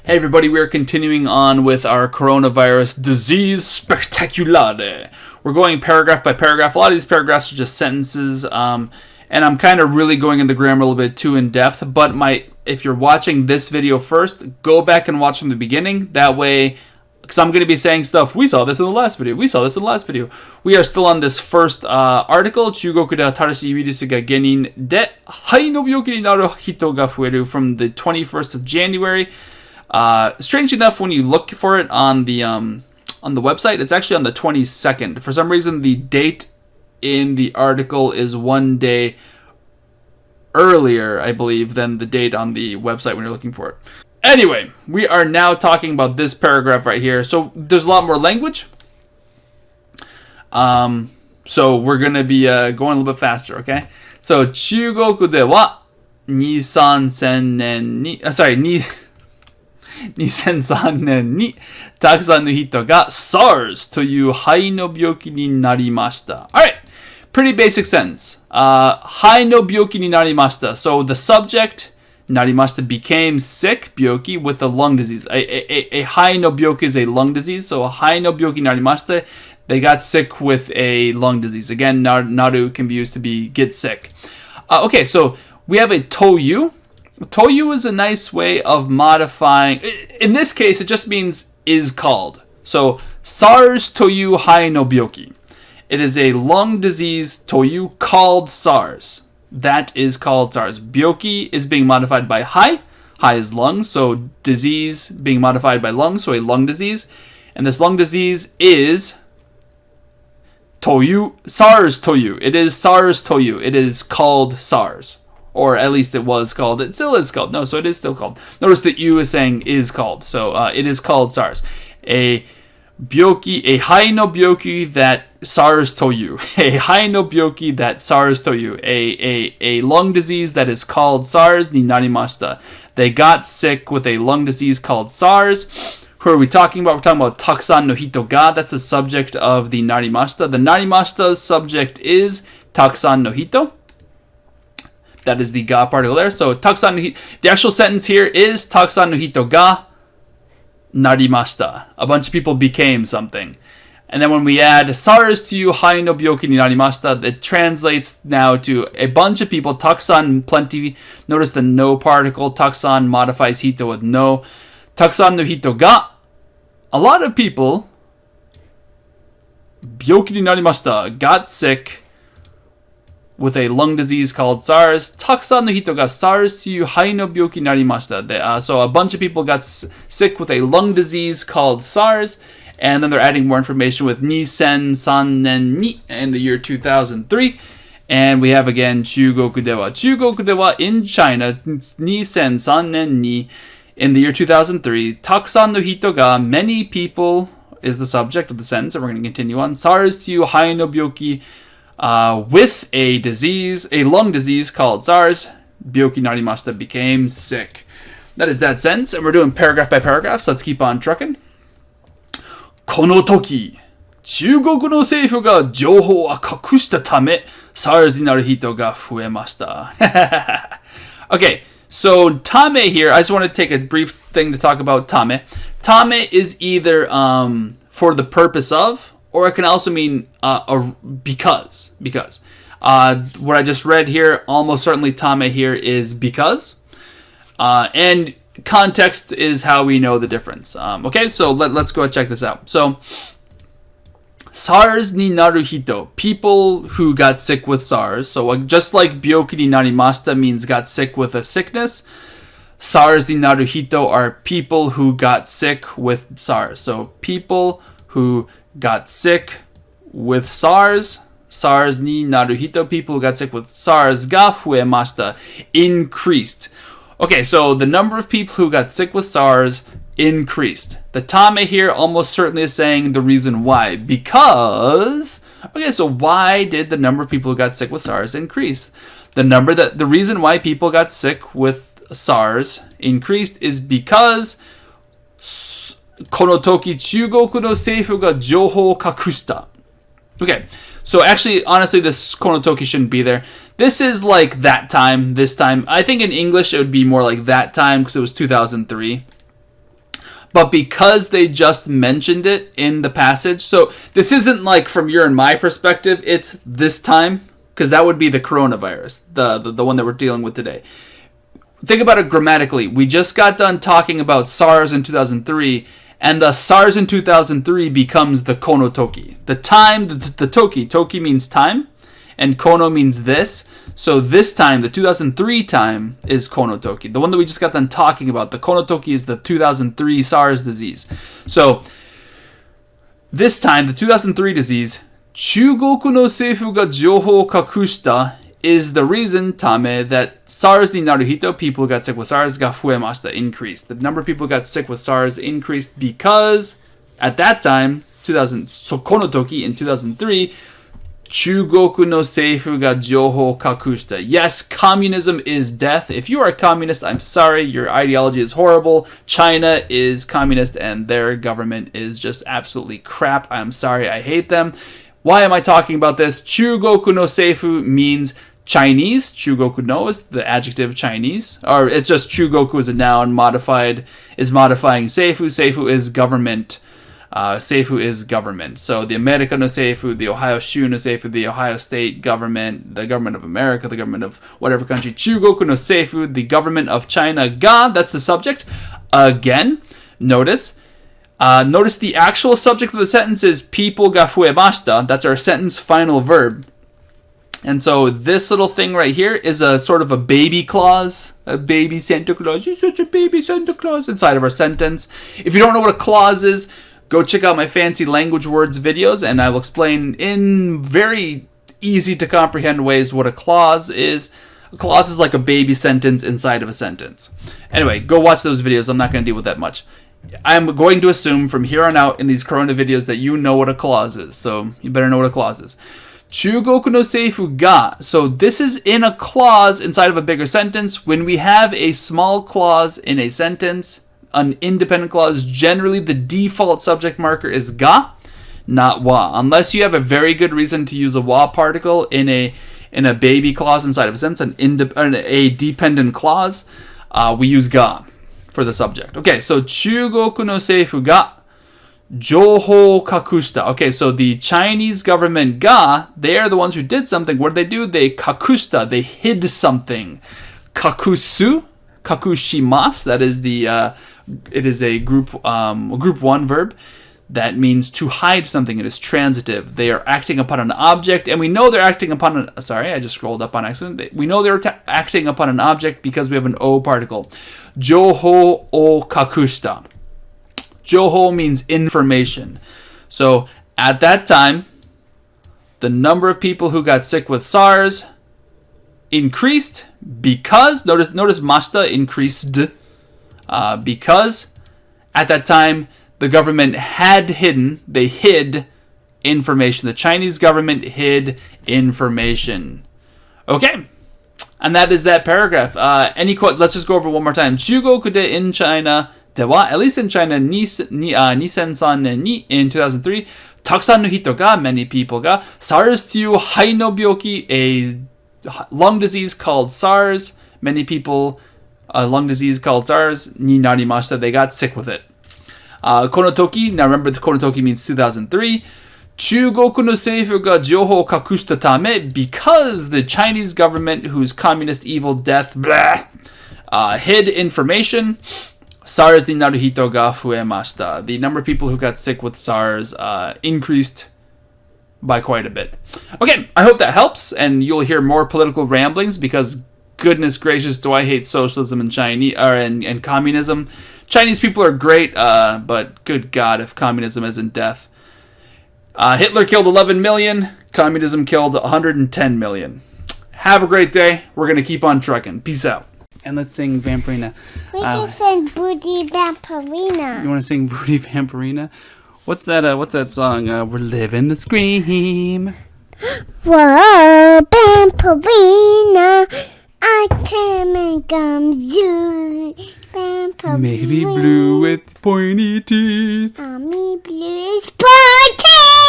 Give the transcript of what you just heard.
Hey everybody, we are continuing on with our coronavirus disease spectaculare. We're going paragraph by paragraph. A lot of these paragraphs are just sentences, and I'm kind of really going in the grammar a little bit too in depth, but if you're watching this video first, go back and watch from the beginning. That way, because I'm going to be saying stuff, we saw this in the last video, we saw this in the last video. We are still on this first article, 中国で新しいウイルスが原因で肺の病気になる人が増える from the 21st of January. Strange enough, when you look for it on the website, it's actually on the 22nd. For some reason, the date in the article is one day earlier, I believe, than the date on the website when you're looking for it. Anyway, we are now talking about this paragraph right here. So there's a lot more language. So we're going to be going a little bit faster, okay? So 中国では2003年にたくさんの人が SARS という肺の病気になりました。Alright, pretty basic sentence. 肺の病気になりました. So the subject, なりました, became sick, 病気 with a lung disease. A 肺の病気 is a lung disease, so 肺の病気になりました. They got sick with a lung disease. Again, naru can be used to be get sick. Okay, so we have a toyu. Toyu is a nice way of modifying. In this case, it just means is called. So, SARS toyu hai no byoki. It is a lung disease toyu called SARS. That is called SARS. Byoki is being modified by hai. Hai is lung, so disease being modified by lung, so a lung disease. And this lung disease is toyu, SARS toyu. It is SARS toyu. It is called SARS. Or at least it was called. It still is called. No, so it is still called. Notice that you is saying is called. So it is called SARS. A byoki, a hai no byoki that SARS toyu. A hai no byoki that SARS toyu. A lung disease that is called SARS ni narimashita. They got sick with a lung disease called SARS. Who are we talking about? We're talking about takusan no hito ga. That's the subject of the narimashita. The narimashita's subject is takusan no hito. That is the ga particle there. So, takusan no hito. The actual sentence here is takusan no hito ga narimashita. A bunch of people became something. And then when we add SARS to hai no byoki ni narimashita, it translates now to a bunch of people. Takusan, plenty. Notice the no particle. Takusan modifies hito with no. Takusan no hito ga. A lot of people byoki ni narimashita, got sick with a lung disease called SARS. Takusan no hito ga SARS to hai no byoki narimashita. So a bunch of people got sick with a lung disease called SARS, and then they're adding more information with 2003年に in the year 2003. And we have again 中国では in China 2003年に in the year 2003. Takusan no hito ga, many people is the subject of the sentence, and we're going to continue on. SARS to hai no byoki with a disease, a lung disease called SARS, byoki narimashita, became sick. That is that sentence, and we're doing paragraph by paragraph, so let's keep on trucking. この時、中国の政府が情報を隠したため、SARS になる人が増えました。Okay, so tame here, I just want to take a brief thing to talk about tame. Tame is either for the purpose of, or it can also mean because. What I just read here, almost certainly tame here is because. And context is how we know the difference. Okay, so let's go and check this out. So, SARS ni naru hito, people who got sick with SARS. So just like byoki ni narimashita means got sick with a sickness, SARS ni naru hito are people who got sick with SARS. So people who got sick with SARS. SARS ni naru hito, people who got sick with SARS ga fuemashita, increased. Okay, so the number of people who got sick with SARS increased. The tame here almost certainly is saying the reason why. Because, okay, so why did the number of people who got sick with SARS increase? The reason why people got sick with SARS increased is because この時、中国の政府が情報を隠した。Okay, so actually, honestly, this konotoki shouldn't be there. This is like that time, this time. I think in English it would be more like that time because it was 2003. But because they just mentioned it in the passage, so this isn't like from your and my perspective, it's this time, because that would be the coronavirus, the one that we're dealing with today. Think about it grammatically. We just got done talking about SARS in 2003, and the SARS in 2003 becomes the kono toki. The time, the toki means time, and kono means this. So this time, the 2003 time, is kono toki. The one that we just got done talking about, the kono toki, is the 2003 SARS disease. So this time, the 2003 disease, 中国の政府が情報を隠した is the reason, tame, that SARS ni naru hito, people who got sick with SARS, ga fuemashita, increased. The number of people who got sick with SARS increased because, at that time, so kono toki, in 2003, 中国の政府が情報を隠した. Yes, communism is death. If you are a communist, I'm sorry, your ideology is horrible. China is communist and their government is just absolutely crap. I'm sorry, I hate them. Why am I talking about this? 中国の政府 means Chinese. 中国の is the adjective Chinese. Or it's just 中国is a noun is modifying seifu. Seifu is government. Seifu is government. So the America no seifu, the Ohio Shu no seifu, the Ohio State government, the government of America, the government of whatever country. 中国の政府, the government of China. Ga, that's the subject. Again, notice the actual subject of the sentence is people ga fuemashita. That's our sentence final verb. And so this little thing right here is a sort of a baby clause. A baby Santa Claus. You're such a baby Santa Claus inside of our sentence. If you don't know what a clause is, go check out my fancy language words videos and I will explain in very easy to comprehend ways what a clause is. A clause is like a baby sentence inside of a sentence. Anyway, go watch those videos. I'm not going to deal with that much. I'm going to assume from here on out in these Corona videos that you know what a clause is. So you better know what a clause is. 中国の政府が. So this is in a clause inside of a bigger sentence. When we have a small clause in a sentence, an independent clause, generally the default subject marker is ga, not wa. Unless you have a very good reason to use a wa particle in a baby clause inside of a sentence, a dependent clause, we use ga for the subject. Okay, so 中国の政府が情報を隠した. Okay, so the Chinese government ga, they are the ones who did something. What did they do? They kakushita, they hid something. Kakusu, kakushimasu, that is it is a group one verb. That means to hide something. It is transitive. They are acting upon an object, and we know they're acting upon sorry, I just scrolled up on accident. We know they're acting upon an object because we have an o particle. Joho o kakushita. Joho means information. So at that time, the number of people who got sick with SARS increased because, notice mashita, increased, because at that time the government they hid information. The Chinese government hid information. Okay, and that is that paragraph. Let's just go over it one more time. 中国で in China, では at least in China, 2003年に in 2003, たくさんの人が many people が SARS という肺の病気 a lung disease called SARS, many people a lung disease called SARS になりました. They got sick with it. Kono toki, now remember the kono toki means 2003. 中国の政府が情報を隠したため because the Chinese government, whose communist evil death hid information, SARS になる人が増えました. The number of people who got sick with SARS increased by quite a bit. Okay, I hope that helps, and you'll hear more political ramblings because goodness gracious, do I hate socialism and and communism. Chinese people are great, but good God, if communism isn't death. Hitler killed 11 million. Communism killed 110 million. Have a great day. We're going to keep on trucking. Peace out. And let's sing Vampirina. We can sing Booty Vampirina. You want to sing Booty Vampirina? What's that song? We're living the scream. Whoa, Vampirina. I can make zoo. Vampirina. Maybe blue with pointy teeth. Mommy blue is pointy.